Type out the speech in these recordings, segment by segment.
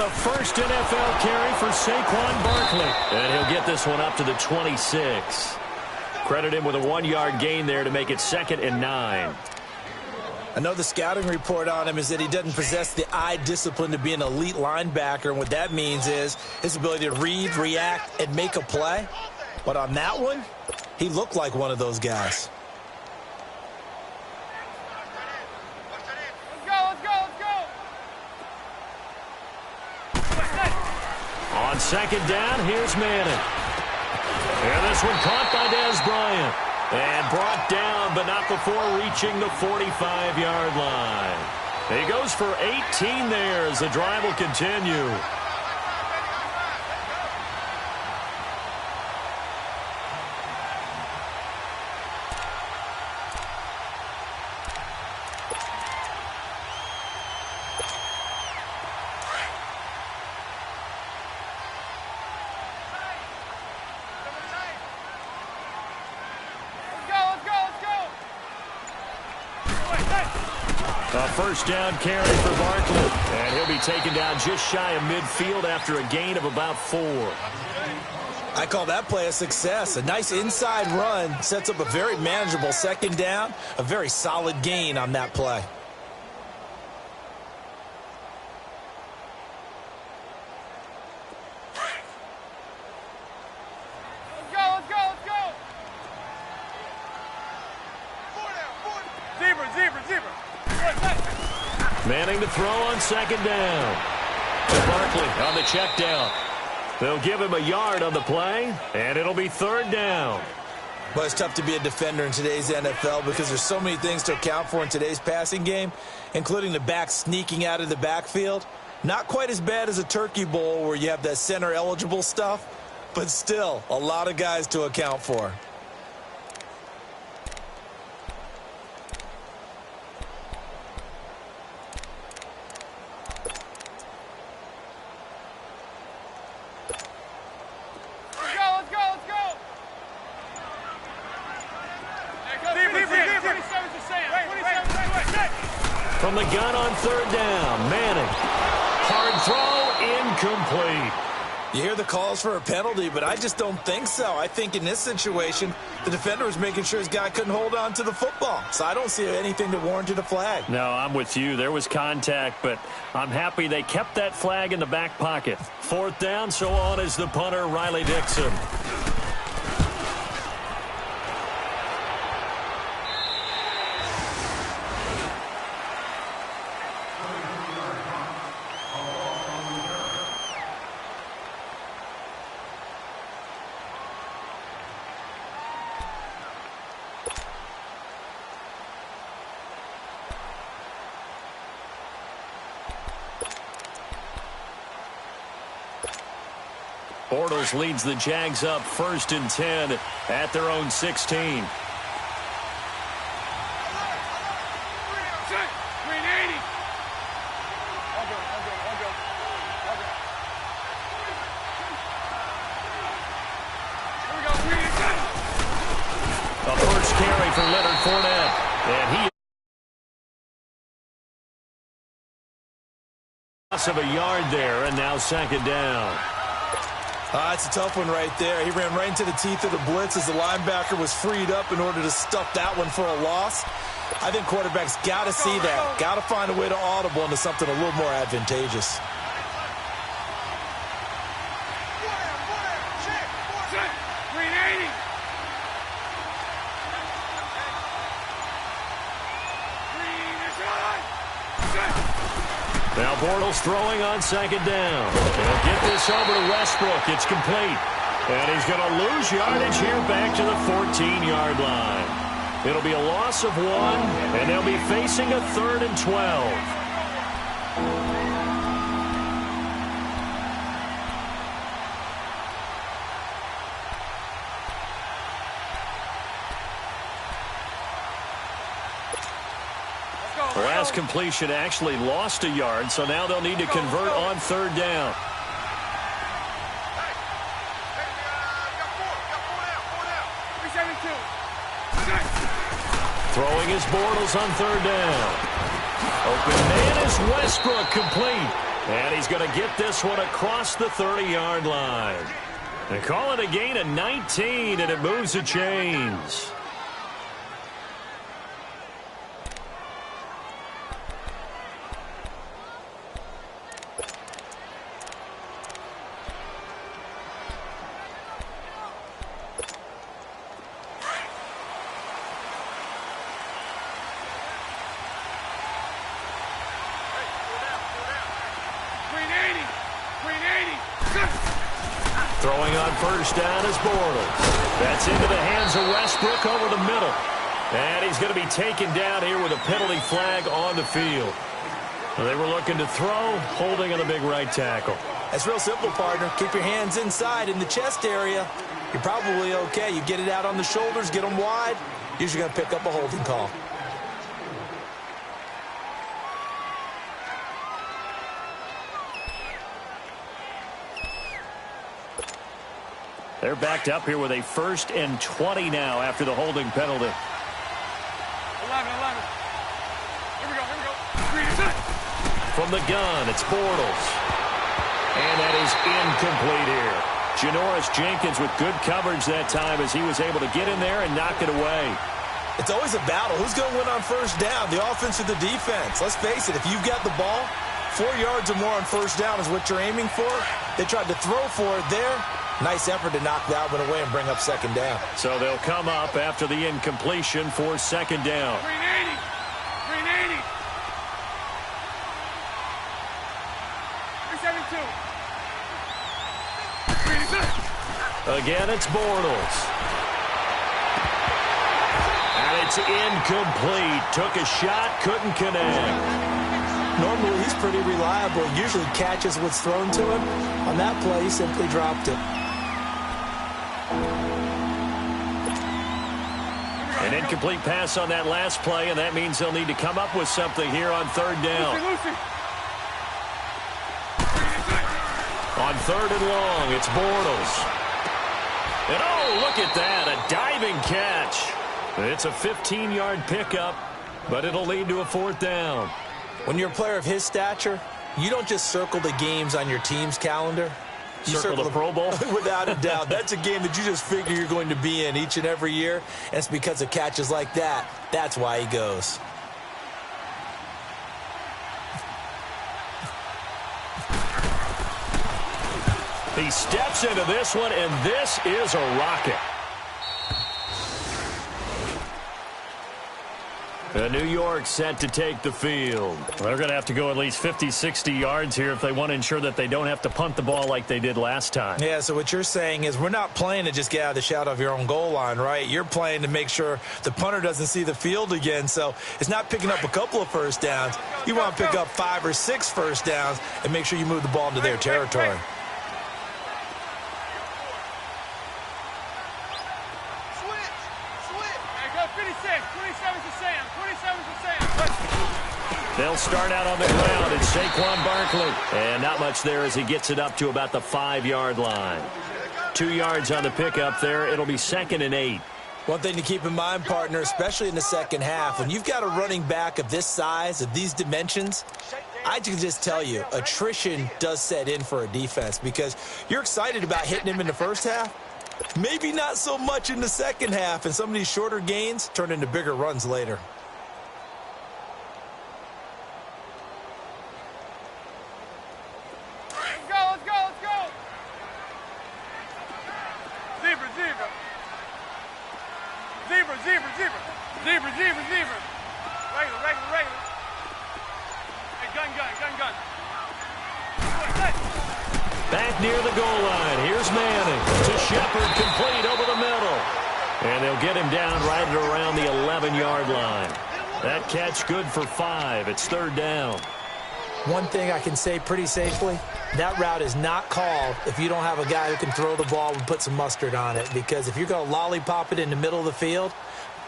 the first NFL carry for Saquon Barkley. And he'll get this one up to the 26. Credit him with a 1-yard gain there to make it 2nd and 9. I know the scouting report on him is that he doesn't possess the eye discipline to be an elite linebacker, and what that means is his ability to read, react, and make a play. But on that one, he looked like one of those guys. Let's go. On 2nd down, here's Manning. And this one caught by Dez Bryant. And brought down, but not before reaching the 45-yard line. He goes for 18 there as the drive will continue. A first down carry for Barkley. And he'll be taken down just shy of midfield after a gain of about 4. I call that play a success. A nice inside run sets up a very manageable 2nd down. A very solid gain on that play. Let's go. Zebra. Manning to throw on 2nd down. To Barkley on the check down. They'll give him a yard on the play, and it'll be 3rd down. But it's tough to be a defender in today's NFL because there's so many things to account for in today's passing game, including the back sneaking out of the backfield. Not quite as bad as a turkey bowl where you have that center-eligible stuff, but still a lot of guys to account for. From the gun on 3rd down, Manning. Hard throw, incomplete. You hear the calls for a penalty, but I just don't think so. I think in this situation, the defender was making sure his guy couldn't hold on to the football. So I don't see anything that warranted a flag. No, I'm with you. There was contact, but I'm happy they kept that flag in the back pocket. 4th down, so on is the punter, Riley Dixon. Bortles leads the Jags up 1st and 10 at their own 16. A first carry for Leonard Fournette. And he loss of a yard there, and now 2nd down. It's a tough one right there. He ran right into the teeth of the blitz as the linebacker was freed up in order to stuff that one for a loss. I think quarterbacks got to see that. Got to find a way to audible into something a little more advantageous. Now Bortles throwing on 2nd down. He'll get this over to Westbrook. It's complete. And he's going to lose yardage here back to the 14-yard line. It'll be a loss of 1, and they'll be facing a 3rd and 12. The last completion actually lost a yard, so now they'll need to convert on 3rd down. Throwing his Bortles on 3rd down. Open man is Westbrook, complete. And he's going to get this one across the 30-yard line. They call it a gain of 19, and it moves the chains. Throwing on first down is Bortles. That's into the hands of Westbrook over the middle. And he's going to be taken down here with a penalty flag on the field. They were looking to throw, holding on the big right tackle. That's real simple, partner. Keep your hands inside in the chest area. You're probably okay. You get it out on the shoulders, get them wide. Usually going to pick up a holding call. They're backed up here with a 1st and 20 now after the holding penalty. 11. Here we go. From the gun, it's Bortles. And that is incomplete here. Janoris Jenkins with good coverage that time as he was able to get in there and knock it away. It's always a battle. Who's going to win on first down, the offense or the defense? Let's face it, if you've got the ball, 4 yards or more on first down is what you're aiming for. They tried to throw for it there. Nice effort to knock that one away and bring up second down. So they'll come up after the incompletion for second down. 380. 372. Again, it's Bortles. And it's incomplete. Took a shot, couldn't connect. Normally, he's pretty reliable. Usually catches what's thrown to him. On that play, he simply dropped it. An incomplete pass on that last play, and that means they'll need to come up with something here on third down. On 3rd and long, it's Bortles. And oh, look at that, a diving catch. It's a 15-yard pickup, but it'll lead to a 4th down. When you're a player of his stature, you don't just circle the games on your team's calendar. You circle the Pro Bowl? Without a doubt. That's a game that you just figure you're going to be in each and every year, and it's because of catches like that. That's why he goes. He steps into this one, and this is a rocket. New York set to take the field. They're going to have to go at least 50, 60 yards here if they want to ensure that they don't have to punt the ball like they did last time. Yeah, so what you're saying is we're not playing to just get out of the shadow of your own goal line, right? You're playing to make sure the punter doesn't see the field again. So it's not picking up a couple of first downs. You want to pick up 5 or 6 first downs and make sure you move the ball into their territory. They'll start out on the ground. It's Saquon Barkley. And not much there as he gets it up to about the 5-yard line. 2 yards on the pickup there. It'll be 2nd and 8. One thing to keep in mind, partner, especially in the second half, when you've got a running back of this size, of these dimensions, I can just tell you, attrition does set in for a defense because you're excited about hitting him in the first half. Maybe not so much in the second half, and some of these shorter gains turn into bigger runs later. Zebra. Regular. Hey, gun. Back near the goal line. Here's Manning to Shepard, complete over the middle. And they'll get him down right at around the 11-yard line. That catch good for 5. It's 3rd down. One thing I can say pretty safely, that route is not called if you don't have a guy who can throw the ball and put some mustard on it. Because if you're going to lollipop it in the middle of the field,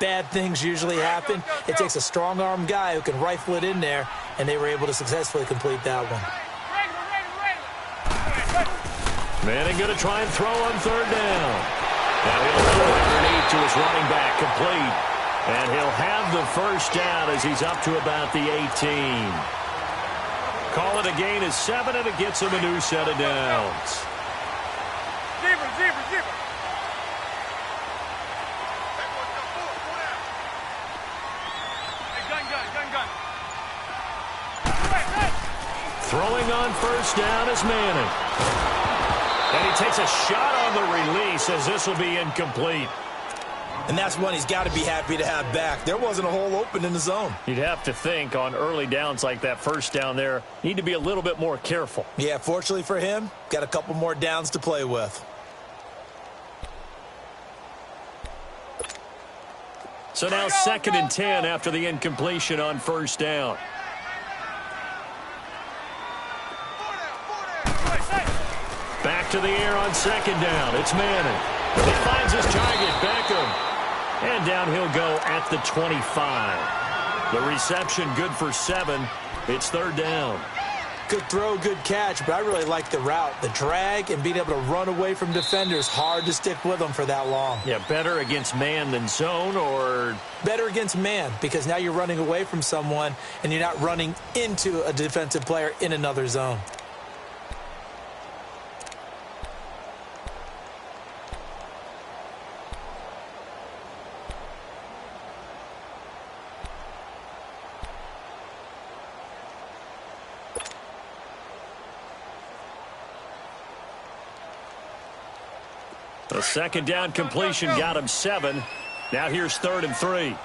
bad things usually happen. It takes a strong-arm guy who can rifle it in there, and they were able to successfully complete that one. Manning going to try and throw on 3rd down. Now he'll throw underneath to his running back, complete. And he'll have the first down as he's up to about the 18. call it a gain of 7, and it gets him a new set of downs. Zebra, zebra, zebra. Hey, gun. Throwing on first down is Manning. And he takes a shot on the release as this will be incomplete. And that's one he's got to be happy to have back. There wasn't a hole open in the zone. You'd have to think on early downs like that first down there, need to be a little bit more careful. Yeah, fortunately for him, got a couple more downs to play with. So now 2nd and 10 after the incompletion on first down. Back to the air on 2nd down. It's Manning. He finds his target, Beckham. And down he'll go at the 25. The reception good for 7. It's 3rd down. Good throw, good catch, but I really like the route. The drag and being able to run away from defenders. Hard to stick with them for that long. Yeah, better against man than zone, or? Better against man, because now you're running away from someone and you're not running into a defensive player in another zone. The 2nd down completion got him 7. Now here's 3rd and 3.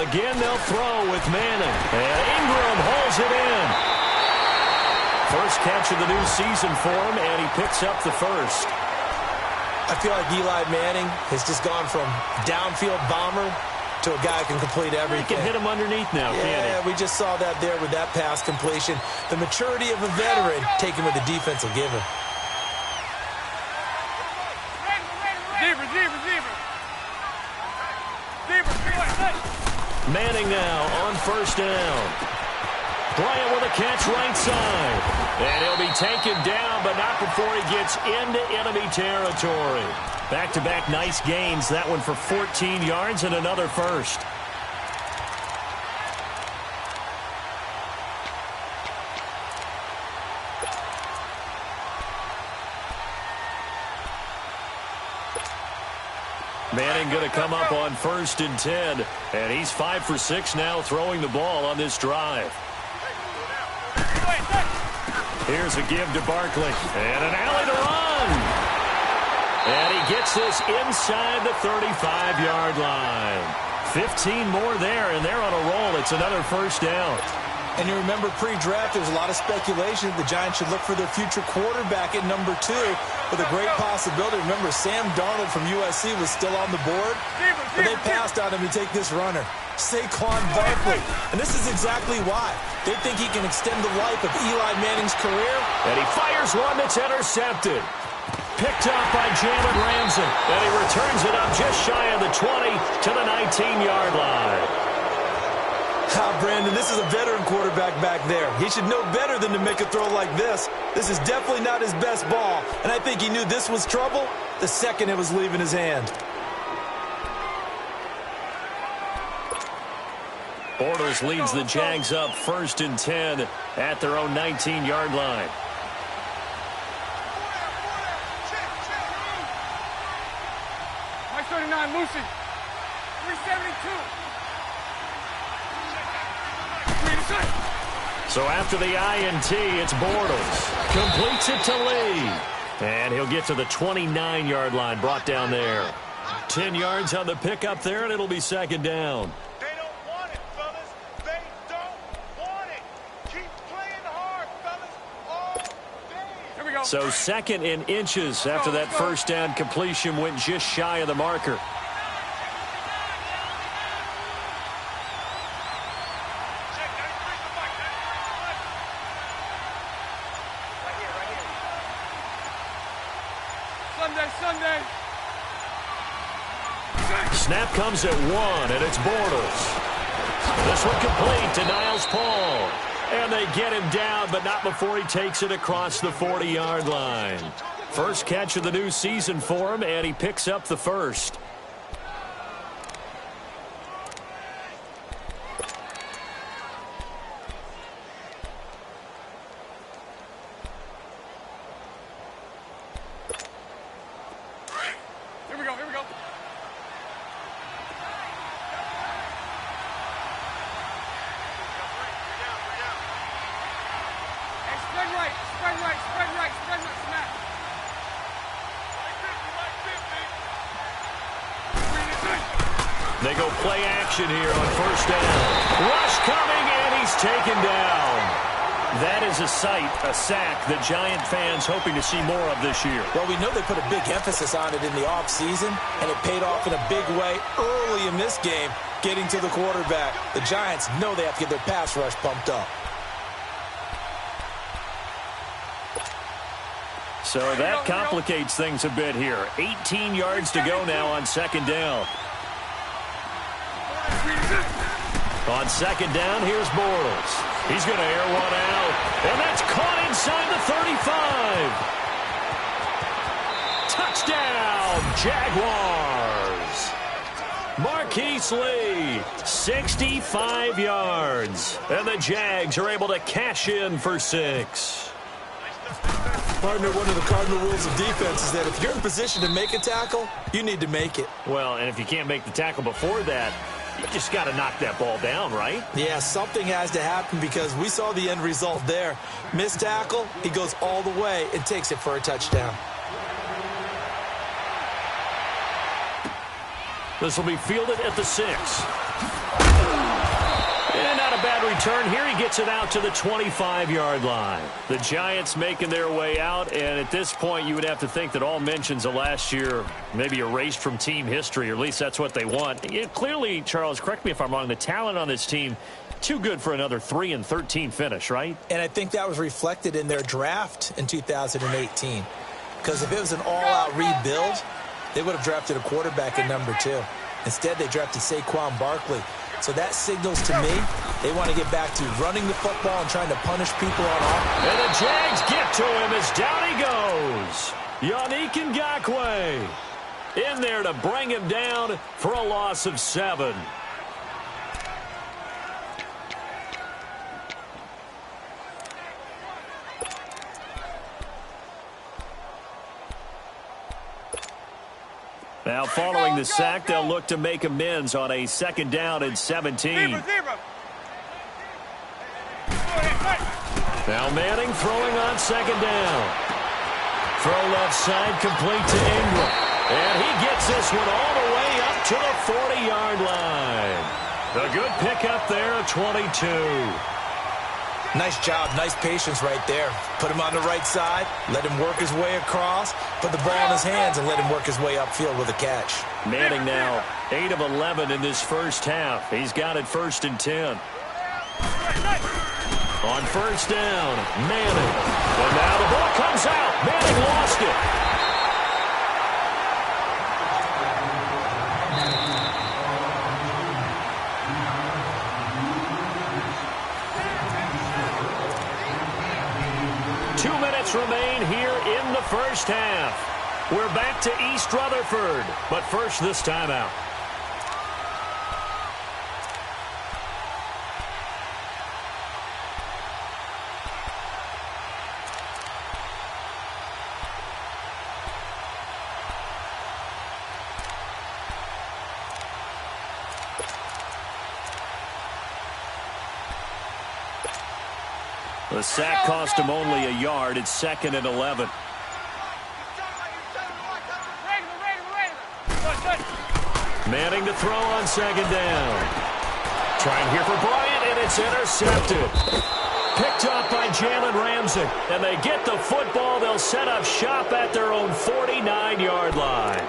Again, they'll throw with Manning. And Ingram holds it in. First catch of the new season for him, and he picks up the first. I feel like Eli Manning has just gone from downfield bomber to a guy who can complete everything. He can hit him underneath now, can't he? Yeah, we just saw that there with that pass completion. The maturity of a veteran taken with the defense will give him. Manning now on first down. Bryant with a catch right side. And he'll be taken down, but not before he gets into enemy territory. Back-to-back nice gains. That one for 14 yards and another first. Manning going to come up on 1st and 10. And he's 5 for 6 now throwing the ball on this drive. Here's a give to Barkley. And an alley to run. And he gets this inside the 35-yard line. 15 more there, and they're on a roll. It's another first down. And you remember pre-draft, there's a lot of speculation the Giants should look for their future quarterback at number 2 with a great possibility. Remember, Sam Darnold from USC was still on the board, but they passed on him to take this runner, Saquon Barkley. And this is exactly why. They think he can extend the life of Eli Manning's career. And he fires one that's intercepted. Picked up by Jalen Ramsey. And he returns it up just shy of the 20 to the 19-yard line. Brandon, this is a veteran quarterback back there. He should know better than to make a throw like this. This is definitely not his best ball, and I think he knew this was trouble the second it was leaving his hand. Bortles leads the Jags up 1st and 10 at their own 19-yard line. My 39, Lucy. 372. So after the INT, it's Bortles. Completes it to Lee. And he'll get to the 29-yard line, brought down there. 10 yards on the pickup there, and it'll be 2nd down. They don't want it, fellas. They don't want it. Keep playing hard, fellas, all day. Here we go. So 2nd in inches after that first down completion went just shy of the marker. Sunday. Snap comes at 1, and it's Bortles. This one complete to Niles Paul. And they get him down, but not before he takes it across the 40-yard line. First catch of the new season for him, and he picks up the first. They go play action here on first down. Rush coming, and he's taken down. That is a sight, a sack, that Giant fans hoping to see more of this year. Well, we know they put a big emphasis on it in the offseason, and it paid off in a big way early in this game, getting to the quarterback. The Giants know they have to get their pass rush pumped up. So that complicates things a bit here. 18 yards to go now on second down. On second down, here's Bortles. He's going to air one out, and that's caught inside the 35. Touchdown, Jaguars. Marquise Lee, 65 yards. And the Jags are able to cash in for 6. Partner, one of the cardinal rules of defense is that if you're in position to make a tackle, you need to make it. Well, and if you can't make the tackle before that, you just got to knock that ball down, right? Yeah, something has to happen because we saw the end result there. Missed tackle, he goes all the way and takes it for a touchdown. This will be fielded at the 6. And not a bad return here. He gets it out to the 25-yard line. The Giants making their way out, and at this point you would have to think that all mentions of last year maybe erased from team history, or at least that's what they want. Clearly, Charles, correct me if I'm wrong, the talent on this team too good for another 3-13 finish, right? And I think that was reflected in their draft in 2018. Because if it was an all-out rebuild, they would have drafted a quarterback at number 2. Instead, they drafted Saquon Barkley. So that signals to me they want to get back to running the football and trying to punish people on offense. And the Jags get to him as down he goes. Yannick Ngakoue in there to bring him down for a loss of 7. Now, following the sack, they'll look to make amends on a second down and 17. Now Manning throwing on second down. Throw left side, complete to Ingram. And he gets this one all the way up to the 40-yard line. A good pickup there at 22. Nice job, nice patience right there. Put him on the right side, let him work his way across, put the ball in his hands, and let him work his way upfield with a catch. Manning now 8 of 11 in this first half. He's got it 1st and 10. On first down, Manning. And now the ball comes out. Manning lost it. Remain here in the first half. We're back to East Rutherford, but first this timeout. The sack cost him only a yard. It's 2nd and 11. Manning to throw on second down. Trying here for Bryant, and it's intercepted. Picked up by Jalen Ramsey. And they get the football. They'll set up shop at their own 49-yard line.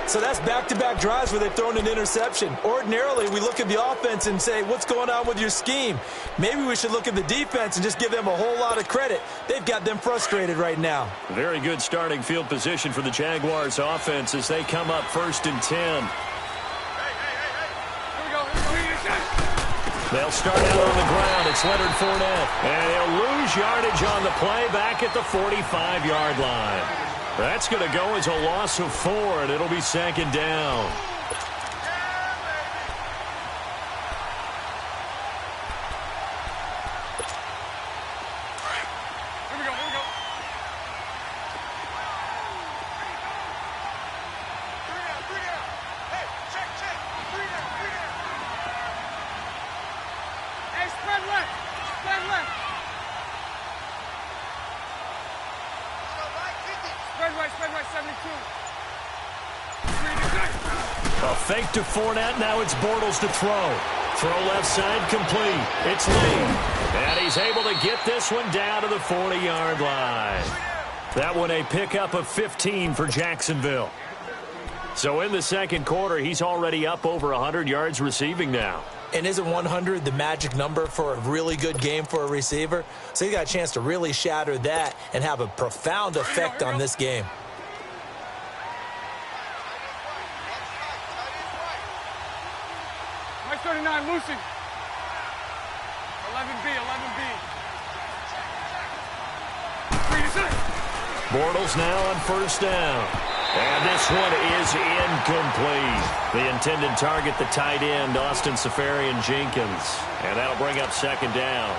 So that's back-to-back drives where they've thrown an interception. Ordinarily, we look at the offense and say, what's going on with your scheme? Maybe we should look at the defense and just give them a whole lot of credit. They've got them frustrated right now. Very good starting field position for the Jaguars offense as they come up 1st and 10. They'll start out on the ground. It's Leonard Fournette. And he'll lose yardage on the play back at the 45-yard line. That's going to go as a loss of 4, and it'll be 2nd down. spread right, 72. A fake to Fournette. Now it's Bortles to throw. Throw left side complete. It's Lee. And he's able to get this one down to the 40-yard line. That one a pickup of 15 for Jacksonville. So in the second quarter, he's already up over 100 yards receiving now. And isn't 100 the magic number for a really good game for a receiver? So he got a chance to really shatter that and have a profound effect on this game. Right 39, Lucy. 11B, 11B. Bortles now on first down. And this one is incomplete. The intended target, the tight end, Austin Seferian-Jenkins. And that'll bring up second down.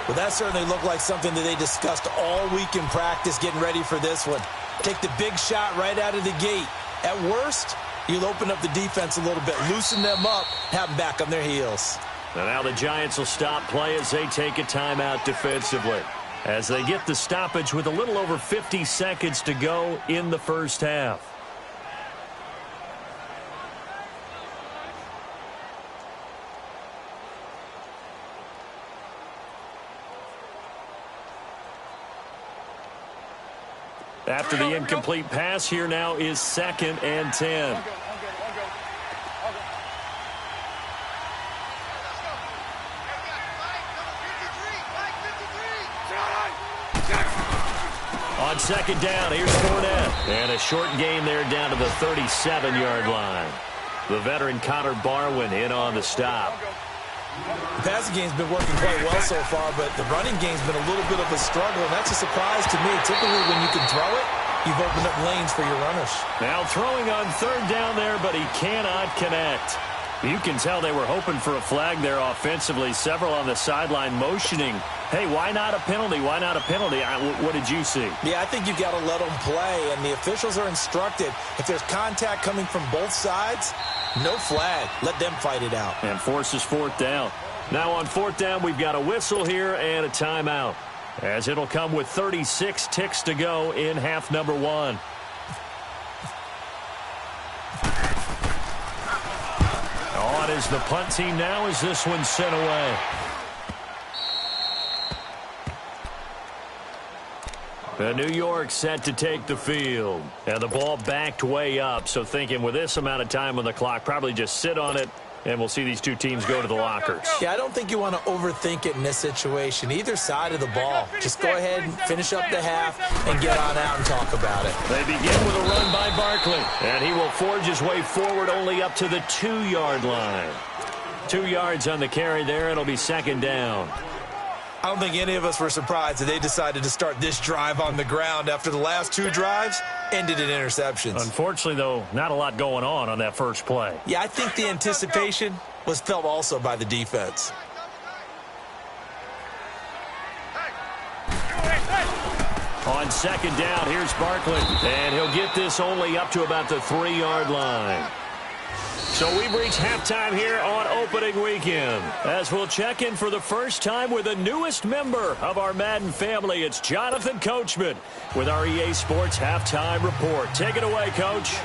Well, that certainly looked like something that they discussed all week in practice getting ready for this one. Take the big shot right out of the gate. At worst, you'll open up the defense a little bit, loosen them up, have them back on their heels. And now the Giants will stop play as they take a timeout defensively, as they get the stoppage with a little over 50 seconds to go in the first half. After the incomplete pass, here now is 2nd and 10. On second down, here's Fournette. And a short gain there down to the 37-yard line. The veteran Connor Barwin in on the stop. The passing game's been working quite well so far, but the running game's been a little bit of a struggle, and that's a surprise to me. Typically, when you can throw it, you've opened up lanes for your runners. Now throwing on third down there, but he cannot connect. You can tell they were hoping for a flag there offensively. Several on the sideline motioning, hey, why not a penalty? Why not a penalty? What did you see? Yeah, I think you've got to let them play, and the officials are instructed. If there's contact coming from both sides, no flag. Let them fight it out. And forces fourth down. Now on fourth down, we've got a whistle here and a timeout, as it'll come with 36 ticks to go in half number one. On is the punt team now as this one's sent away. The New York set to take the field. And the ball backed way up, so thinking with this amount of time on the clock, probably just sit on it, and we'll see these two teams go to the lockers. Yeah, I don't think you want to overthink it in this situation. Either side of the ball. Just go ahead and finish up the half and get on out and talk about it. They begin with a run by Barkley, and he will forge his way forward only up to the 2-yard line. 2 yards on the carry there. It'll be second down. I don't think any of us were surprised that they decided to start this drive on the ground after the last 2 drives ended in interceptions. Unfortunately, though, not a lot going on that first play. Yeah, I think the anticipation was felt also by the defense. On second down, here's Barkley, and he'll get this only up to about the 3-yard line. So we've reached halftime here on opening weekend, as we'll check in for the first time with the newest member of our Madden family. It's Jonathan Coachman with our EA Sports Halftime Report. Take it away, Coach.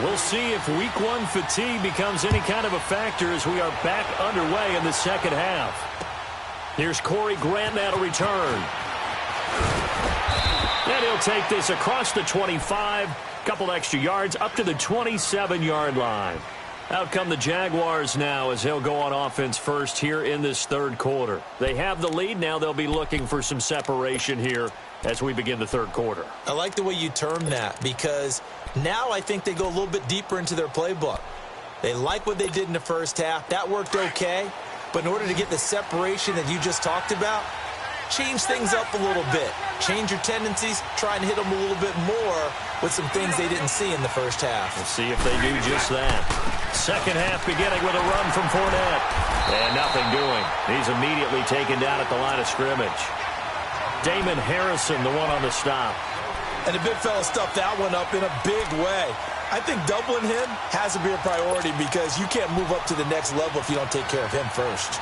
We'll see if Week 1 fatigue becomes any kind of a factor as we are back underway in the second half. Here's Corey Grant now to return. And he'll take this across the 25. Couple extra yards up to the 27-yard line. Out come the Jaguars now as they'll go on offense first here in this third quarter. They have the lead. Now they'll be looking for some separation here as we begin the third quarter. I like the way you term that, because now I think they go a little bit deeper into their playbook. They like what they did in the first half. That worked okay. But in order to get the separation that you just talked about, change things up a little bit. Change your tendencies. Try and hit them a little bit more with some things they didn't see in the first half. We'll see if they do just that. Second half beginning with a run from Fournette. And nothing doing. He's immediately taken down at the line of scrimmage. Damon Harrison, the one on the stop. And the big fella stuffed that one up in a big way. I think doubling him has to be a priority, because you can't move up to the next level if you don't take care of him first.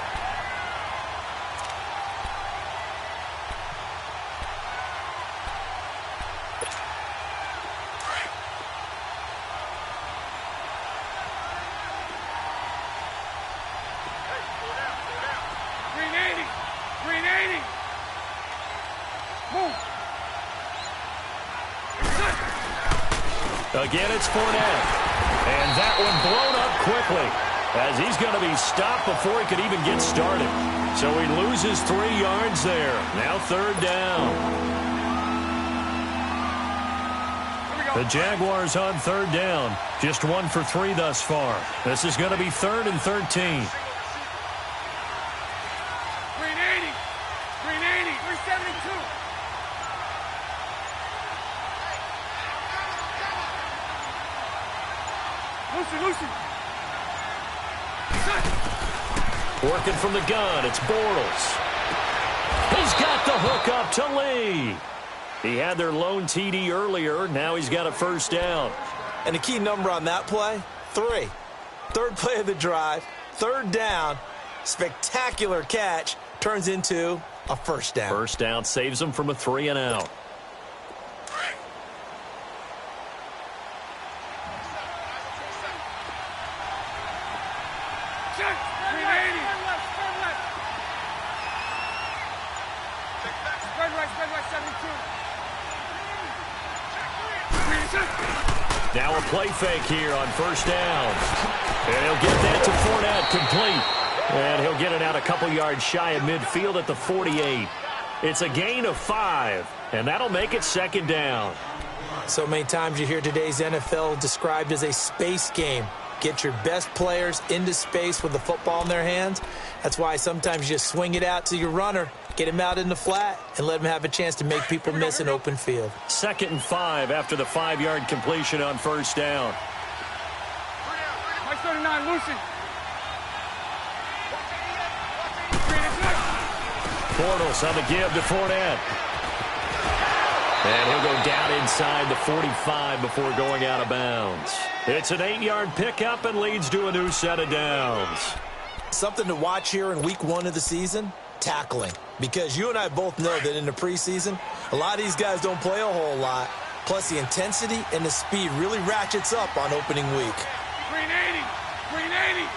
Again, it's Fournette. And that one blown up quickly, as he's going to be stopped before he could even get started. So he loses 3 yards there. Now 3rd down. The Jaguars on 3rd down. Just 1 for 3 thus far. This is going to be 3rd and 13. 380, 372. Lucy. Working from the gun, it's Bortles. He's got the hook up to Lee. He had their lone TD earlier. Now he's got a 1st down. And the key number on that play, 3. 3rd play of the drive, 3rd down, spectacular catch, turns into a 1st down. 1st down saves him from a 3 and out. Now a play fake here on 1st down. And he'll get that to Fournette, complete. And he'll get it out a couple yards shy of midfield at the 48. It's a gain of 5, and that'll make it 2nd down. So many times you hear today's NFL described as a space game. Get your best players into space with the football in their hands. That's why sometimes you just swing it out to your runner, get him out in the flat, and let him have a chance to make people miss an open field. 2nd and 5 after the 5-yard completion on 1st down. 39, Lucy. Bortles on the give to Fournette. And he'll go down inside the 45 before going out of bounds. It's an 8-yard pickup and leads to a new set of downs. Something to watch here in week 1 of the season, tackling. Because you and I both know that in the preseason, a lot of these guys don't play a whole lot. Plus, the intensity and the speed really ratchets up on opening week. 380, 380.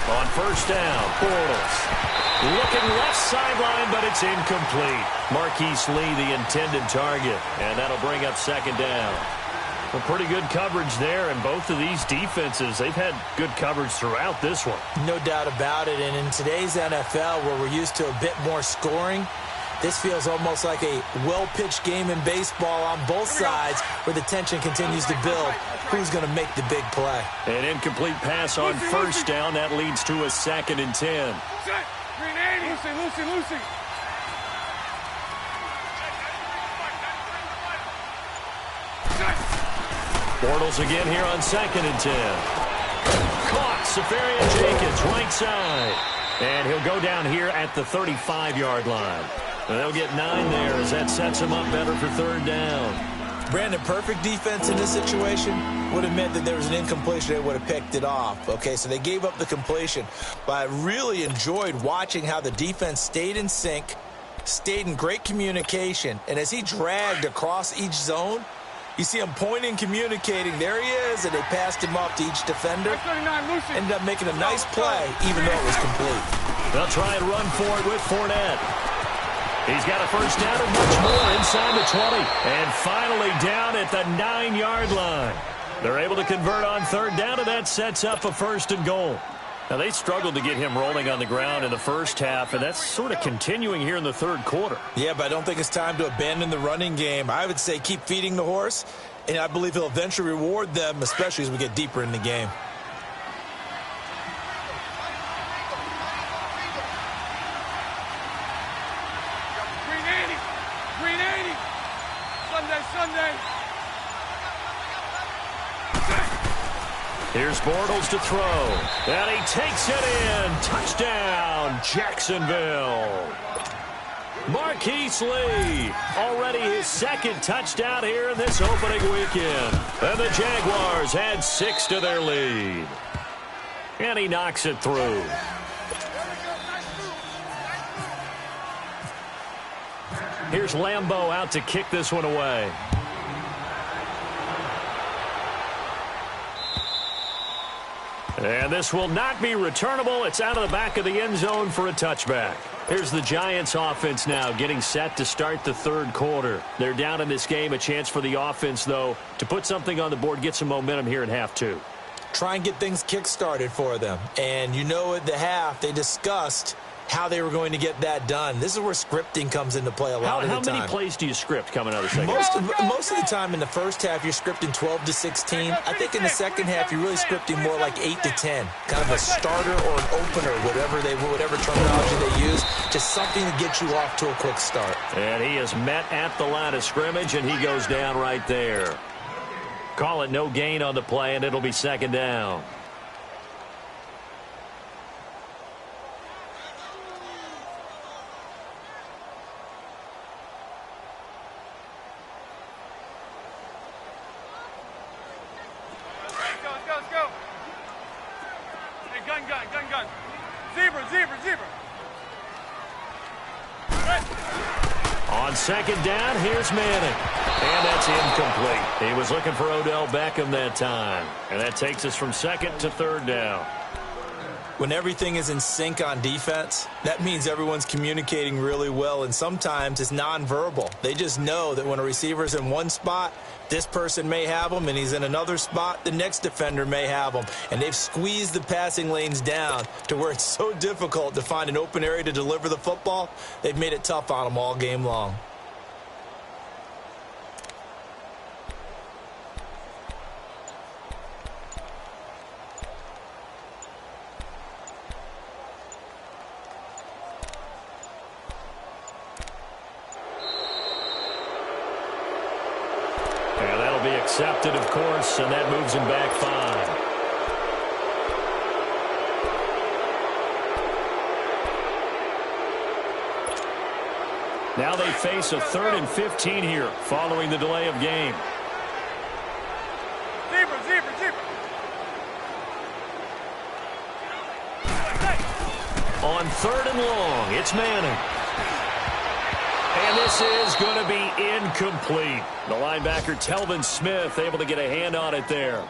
On 1st down, Bortles. Looking left sideline, but it's incomplete. Marquise Lee, the intended target, and that'll bring up 2nd down. Well, pretty good coverage there, and both of these defenses, they've had good coverage throughout this one. No doubt about it, and in today's NFL, where we're used to a bit more scoring, this feels almost like a well-pitched game in baseball on both sides, where the tension continues to build. Who's going to make the big play? An incomplete pass on 1st down. That leads to a 2nd and 10. Lucy. Bortles again here on 2nd and 10. Caught. Safarian Jenkins, right side. And he'll go down here at the 35-yard line. And they'll get 9 there as that sets him up better for 3rd down. Brandon, perfect defense in this situation would have meant that there was an incompletion. They would have picked it off. Okay, so they gave up the completion. But I really enjoyed watching how the defense stayed in sync, stayed in great communication. And as he dragged across each zone, you see him pointing, communicating. There he is, and they passed him off to each defender. 39, Lucy. Ended up making a nice play, even though it was complete. They'll try and run for it with Fournette. He's got a 1st down and much more inside the 20. And finally down at the 9-yard line. They're able to convert on 3rd down, and that sets up a 1st and goal. Now, they struggled to get him rolling on the ground in the first half, and that's sort of continuing here in the 3rd quarter. Yeah, but I don't think it's time to abandon the running game. I would say keep feeding the horse, and I believe he'll eventually reward them, especially as we get deeper in the game. Sunday. Here's Bortles to throw. And he takes it in. Touchdown, Jacksonville. Marquise Lee, already his 2nd touchdown here in this opening weekend. And the Jaguars add 6 to their lead. And he knocks it through. Here's Lambeau out to kick this one away. And this will not be returnable. It's out of the back of the end zone for a touchback. Here's the Giants offense now getting set to start the third quarter. They're down in this game. A chance for the offense, though, to put something on the board, get some momentum here in half two. Try and get things kick-started for them. And you know at the half, they discussed how they were going to get that done. This is where scripting comes into play a lot of the time. How many plays do you script coming out of the second half? Most of the time in the first half, you're scripting 12 to 16. I think in the second half, you're really scripting more like 8 to 10. Kind of a starter or an opener, whatever terminology they use. Just something to get you off to a quick start. And he is met at the line of scrimmage, and he goes down right there. Call it no gain on the play, and it'll be second down. Let's go. Hey, gun. Zebra. On second down, here's Manning. And that's incomplete. He was looking for Odell Beckham that time. And that takes us from second to third down. When everything is in sync on defense, that means everyone's communicating really well, and sometimes it's nonverbal. They just know that when a receiver's in one spot, this person may have him, and he's in another spot, the next defender may have him. And they've squeezed the passing lanes down to where it's so difficult to find an open area to deliver the football. They've made it tough on them all game long. Accepted, of course, and that moves him back 5. Now they face a 3rd and 15 here following the delay of game. Zebra. On 3rd and long, it's Manning. And this is going to be incomplete. The linebacker, Telvin Smith, able to get a hand on it there.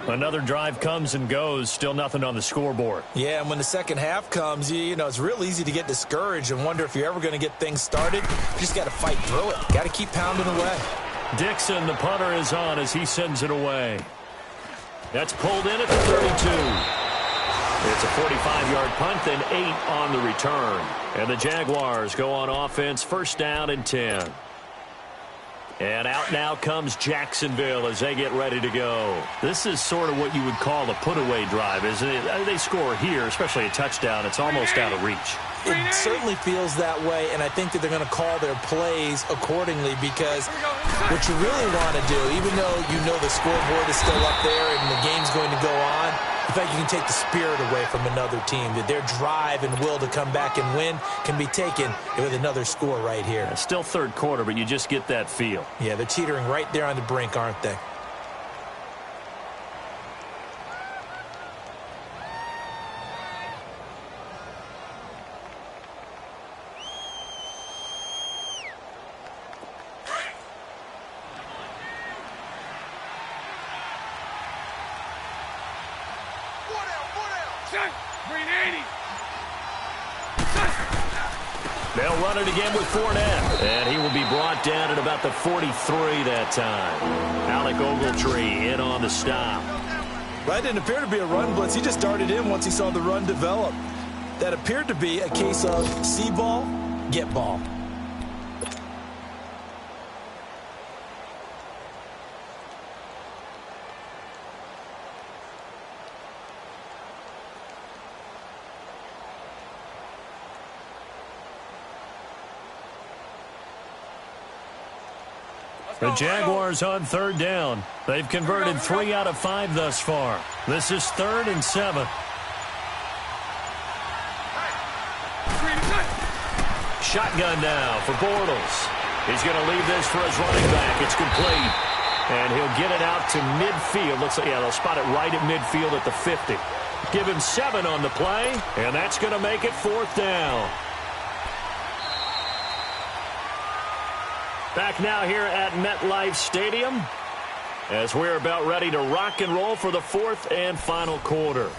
Another drive comes and goes. Still nothing on the scoreboard. Yeah, and when the second half comes, you know, it's real easy to get discouraged and wonder if you're ever going to get things started. You just got to fight through it. Got to keep pounding away. Dixon, the punter, is on as he sends it away. That's pulled in at the 32. It's a 45-yard punt, then 8 on the return. And the Jaguars go on offense, first down and 10. And out now comes Jacksonville as they get ready to go. This is sort of what you would call a put-away drive, isn't it? They score here, especially a touchdown. It's almost out of reach. It certainly feels that way, and I think that they're going to call their plays accordingly, because what you really want to do, even though you know the scoreboard is still up there and the game's going to go on, in fact, you can take the spirit away from another team, that their drive and will to come back and win can be taken with another score right here. Yeah, still third quarter, but you just get that feel. Yeah, they're teetering right there on the brink, aren't they? They'll run it again with Fournette. And he will be brought down at about the 43 that time. Alec Ogletree in on the stop. That didn't appear to be a run blitz. He just darted in once he saw the run develop. That appeared to be a case of see ball, get ball. The Jaguars on third down. They've converted 3 out of 5 thus far. This is 3rd and 7. Shotgun now for Bortles. He's going to leave this for his running back. It's complete. And he'll get it out to midfield. Looks like, yeah, they'll spot it right at midfield at the 50. Give him 7 on the play, and that's going to make it 4th down. Back now here at MetLife Stadium as we're about ready to rock and roll for the 4th and final quarter.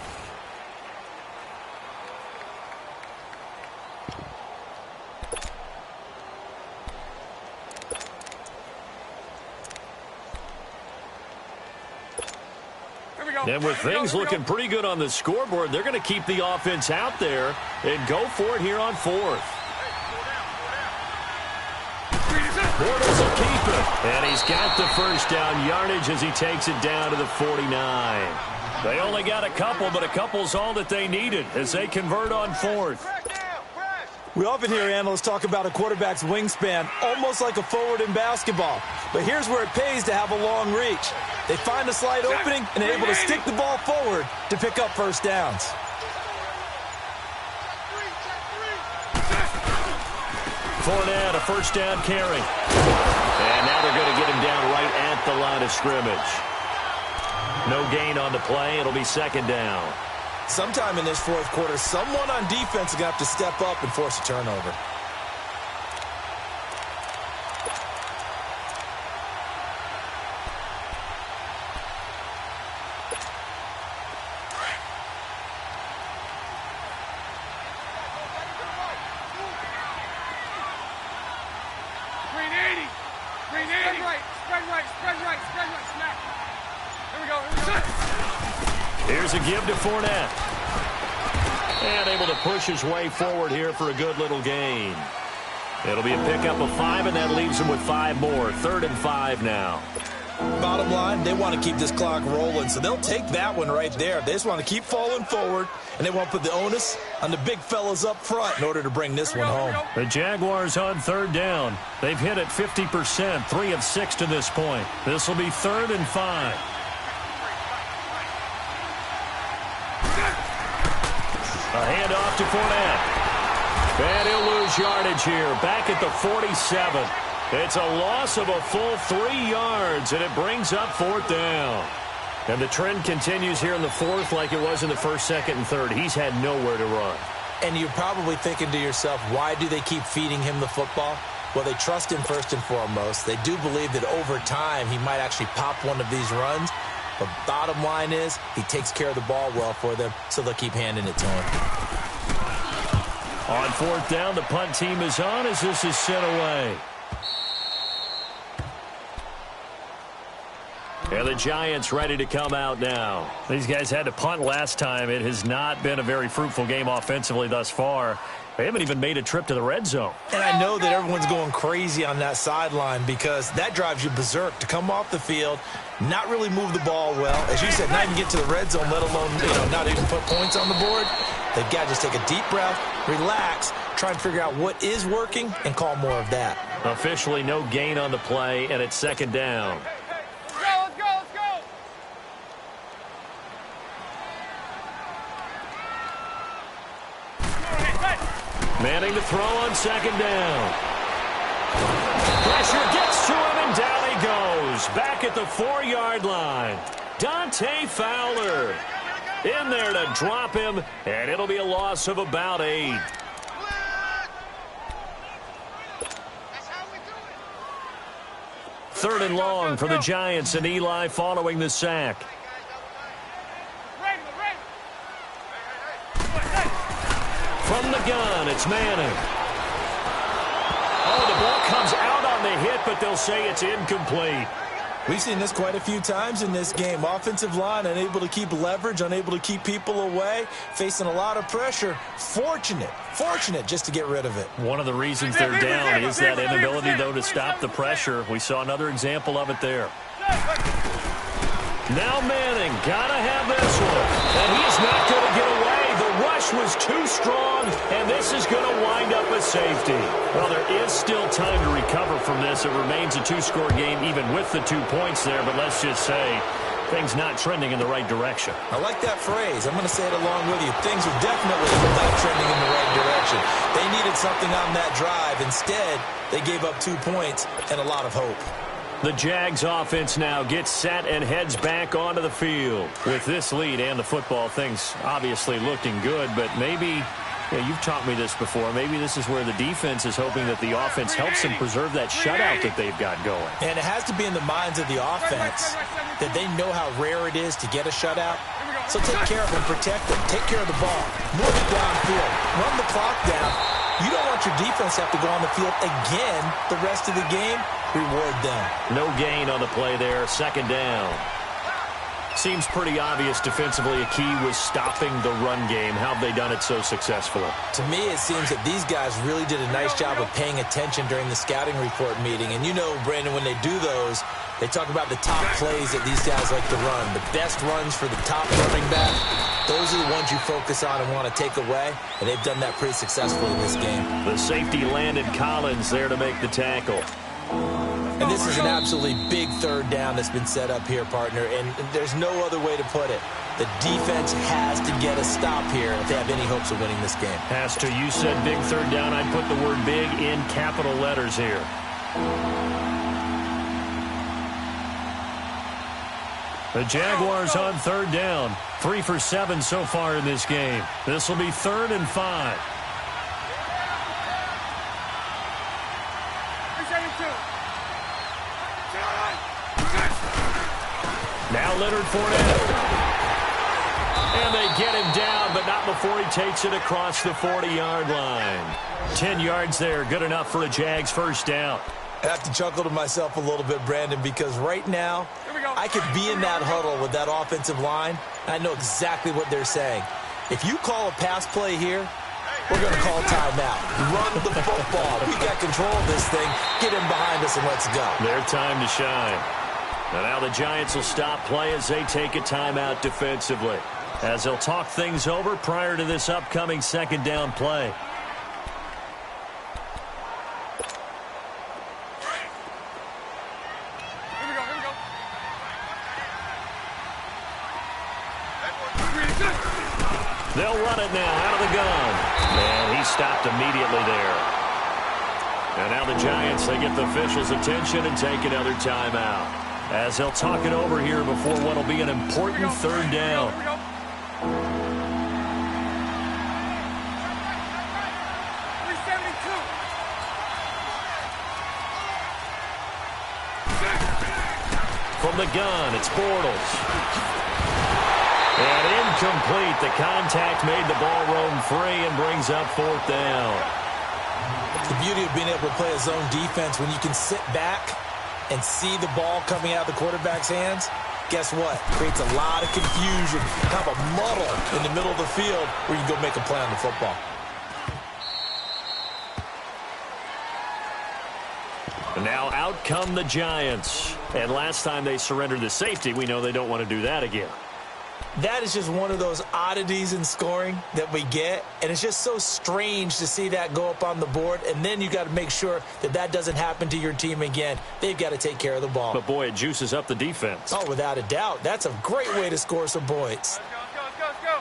And with things looking pretty good on the scoreboard, they're going to keep the offense out there and go for it here on fourth. Bortles will keep it. And he's got the first down yardage as he takes it down to the 49. They only got a couple, but a couple's all that they needed as they convert on fourth. We often hear analysts talk about a quarterback's wingspan, almost like a forward in basketball. But here's where it pays to have a long reach. They find a slight opening and are able to stick the ball forward to pick up first downs. Fournette, a first down carry. And now they're going to get him down right at the line of scrimmage. No gain on the play. It'll be second down. Sometime in this fourth quarter, someone on defense is going to have to step up and force a turnover. Here's a give to Fournette. And able to push his way forward here for a good little gain. It'll be a pickup of 5, and that leaves him with 5 more. 3rd and 5 now. Bottom line, they want to keep this clock rolling, so they'll take that one right there. They just want to keep falling forward, and they want to put the onus on the big fellas up front in order to bring this one home. The Jaguars on 3rd down. They've hit it 50%, 3 of 6 to this point. This will be 3rd and 5. A handoff to Fournette. And he'll lose yardage here. Back at the 47. It's a loss of a full 3 yards, and it brings up 4th down. And the trend continues here in the 4th like it was in the 1st, 2nd, and 3rd. He's had nowhere to run. And you're probably thinking to yourself, why do they keep feeding him the football? Well, they trust him first and foremost. They do believe that over time he might actually pop one of these runs. But bottom line is he takes care of the ball well for them, so they'll keep handing it to him. On 4th down, the punt team is on as this is sent away. And the Giants ready to come out now. These guys had to punt last time. It has not been a very fruitful game offensively thus far. They haven't even made a trip to the red zone. And I know that everyone's going crazy on that sideline because that drives you berserk to come off the field, not really move the ball well. As you said, not even get to the red zone, let alone not even put points on the board. They've got to just take a deep breath, relax, try and figure out what is working, and call more of that. Officially no gain on the play, and it's 2nd down. Let's go, let's go! Manning to throw on 2nd down. Pressure gets to him, and down he goes. Back at the 4-yard line. Dante Fowler in there to drop him, and it'll be a loss of about 8. Third and long for the Giants, and Eli following the sack. From the gun, it's Manning. Oh, the ball comes out on the hit, but they'll say it's incomplete. We've seen this quite a few times in this game. Offensive line unable to keep leverage, unable to keep people away, facing a lot of pressure. Fortunate just to get rid of it. One of the reasons they're down is that inability, though, to stop the pressure. We saw another example of it there. Now Manning, gotta have this one. And he's not going to get away. The rush was too strong, and this is going to wind up a safety. Well, there is still time to recover from this. It remains a 2-score game, even with the 2 points there. But let's just say things not trending in the right direction. I like that phrase. I'm going to say it along with you. Things are definitely not trending in the right direction. They needed something on that drive. Instead, they gave up 2 points and a lot of hope. The Jags offense now gets set and heads back onto the field. With this lead and the football, things obviously looking good, but maybe, you've taught me this before, maybe this is where the defense is hoping that the offense helps them preserve that shutout that they've got going. And it has to be in the minds of the offense that they know how rare it is to get a shutout. So take care of them, protect them, take care of the ball, move it downfield, run the clock down. You don't want your defense to have to go on the field again the rest of the game. Reward them. No gain on the play there. 2nd down. Seems pretty obvious defensively a key was stopping the run game. How have they done it so successfully? To me, it seems that these guys really did a nice job of paying attention during the scouting report meeting. And you know, Brandon, when they do those, they talk about the top plays that these guys like to run. The best runs for the top running back, those are the ones you focus on and want to take away. And they've done that pretty successfully in this game. The safety Landon Collins there to make the tackle. And this is an absolutely big third down that's been set up here, partner, and there's no other way to put it. The defense has to get a stop here if they have any hopes of winning this game. Pastor, you said big third down. I'd put the word big in capital letters here. The Jaguars on third down. 3 for 7 so far in this game. This will be 3rd and 5. Now Leonard Fournette. And they get him down, but not before he takes it across the 40-yard line. 10 yards there, good enough for a Jags first down. I have to chuckle to myself a little bit, Brandon, because right now I could be in that huddle with that offensive line, and I know exactly what they're saying. If you call a pass play here, we're going to call timeout. Run the football. We got control of this thing. Get him behind us and let's go. Their time to shine. And now the Giants will stop play as they take a timeout defensively, as they'll talk things over prior to this upcoming second down play. They'll run it now out of the gun. And he stopped immediately there. And now the Giants, they get the officials' attention and take another timeout, as they'll talk it over here before what will be an important third down. From the gun, it's Bortles. And incomplete. The contact made the ball roam free and brings up 4th down. The beauty of being able to play a zone defense, when you can sit back and see the ball coming out of the quarterback's hands, guess what? Creates a lot of confusion, kind of a muddle in the middle of the field where you can go make a play on the football. And now out come the Giants. And last time they surrendered the safety, we know they don't want to do that again. That is just one of those oddities in scoring that we get, and it's just so strange to see that go up on the board, and then you got to make sure that that doesn't happen to your team again. They've got to take care of the ball. But, boy, it juices up the defense. Oh, without a doubt. That's a great way to score some points. Let's go.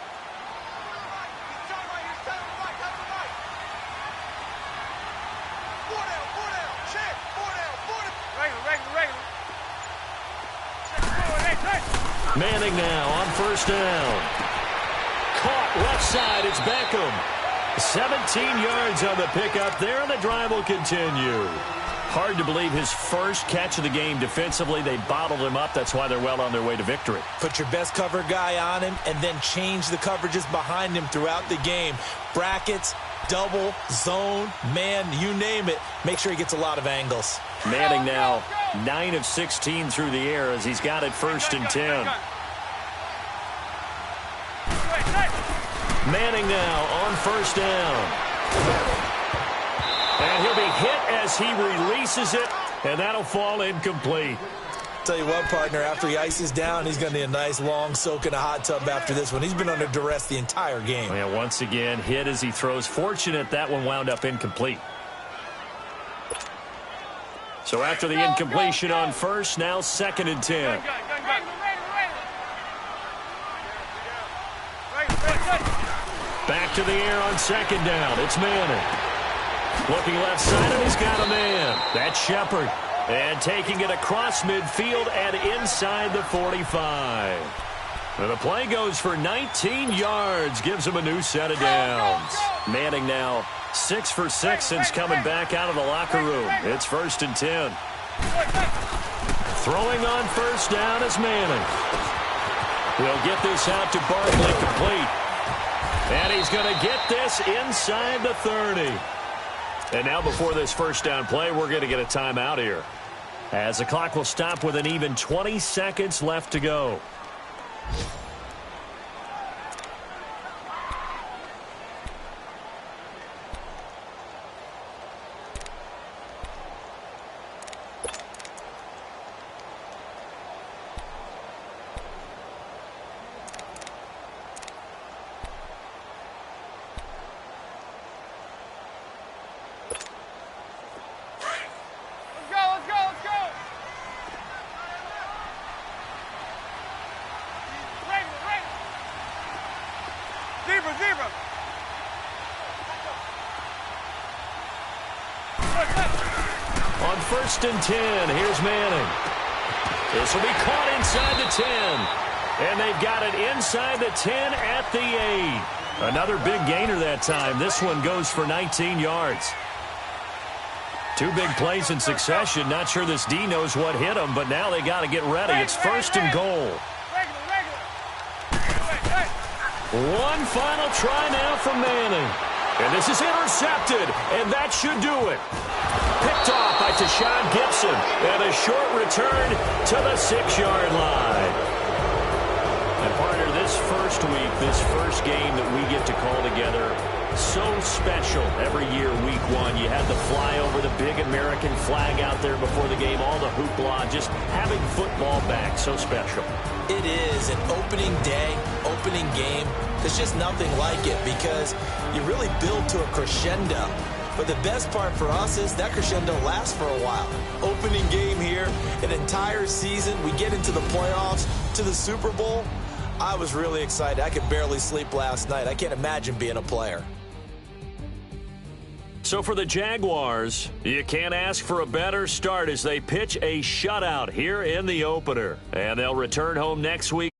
Manning now on first down. Caught left side. It's Beckham. 17 yards on the pickup there, and the drive will continue. Hard to believe his first catch of the game defensively. They bottled him up. That's why they're well on their way to victory. Put your best cover guy on him and then change the coverages behind him throughout the game. Brackets, double, zone, man, you name it. Make sure he gets a lot of angles. Manning now 9 of 16 through the air as he's got it 1st and 10. Manning now on first down. And he'll be hit as he releases it, and that'll fall incomplete. Tell you what, partner, after he ices down, he's going to need a nice long soak in a hot tub after this one. He's been under duress the entire game. Yeah, once again, hit as he throws. Fortunate that one wound up incomplete. So after the incompletion on first, now 2nd and 10. Back to the air on 2nd down. It's Manning. Looking left side, and he's got a man. That's Shepard. And taking it across midfield and inside the 45. And the play goes for 19 yards. Gives him a new set of downs. Manning now 6 for 6 since coming back out of the locker room. It's 1st and 10. Throwing on first down is Manning. He'll get this out to Barkley, complete. And he's going to get this inside the 30. And now before this first down play, we're going to get a timeout here, as the clock will stop with an even 20 seconds left to go. Zebra. On 1st and 10, here's Manning. This will be caught inside the 10. And they've got it inside the 10 at the 8. Another big gainer that time. This one goes for 19 yards. Two big plays in succession. Not sure this D knows what hit him, but now they got to get ready. It's 1st and goal. One final try now from Manning. And this is intercepted, and that should do it. Picked off by Tashawn Gibson, and a short return to the 6-yard line. And partner, this first week, this first game that we get to call together, so special every year, week one. You had the fly over the big American flag out there before the game, all the hoopla, just having football back, so special. It is an opening day, opening game. There's just nothing like it because you really build to a crescendo. But the best part for us is that crescendo lasts for a while. Opening game here, an entire season. We get into the playoffs, to the Super Bowl. I was really excited. I could barely sleep last night. I can't imagine being a player. So for the Jaguars, you can't ask for a better start as they pitch a shutout here in the opener. And they'll return home next week.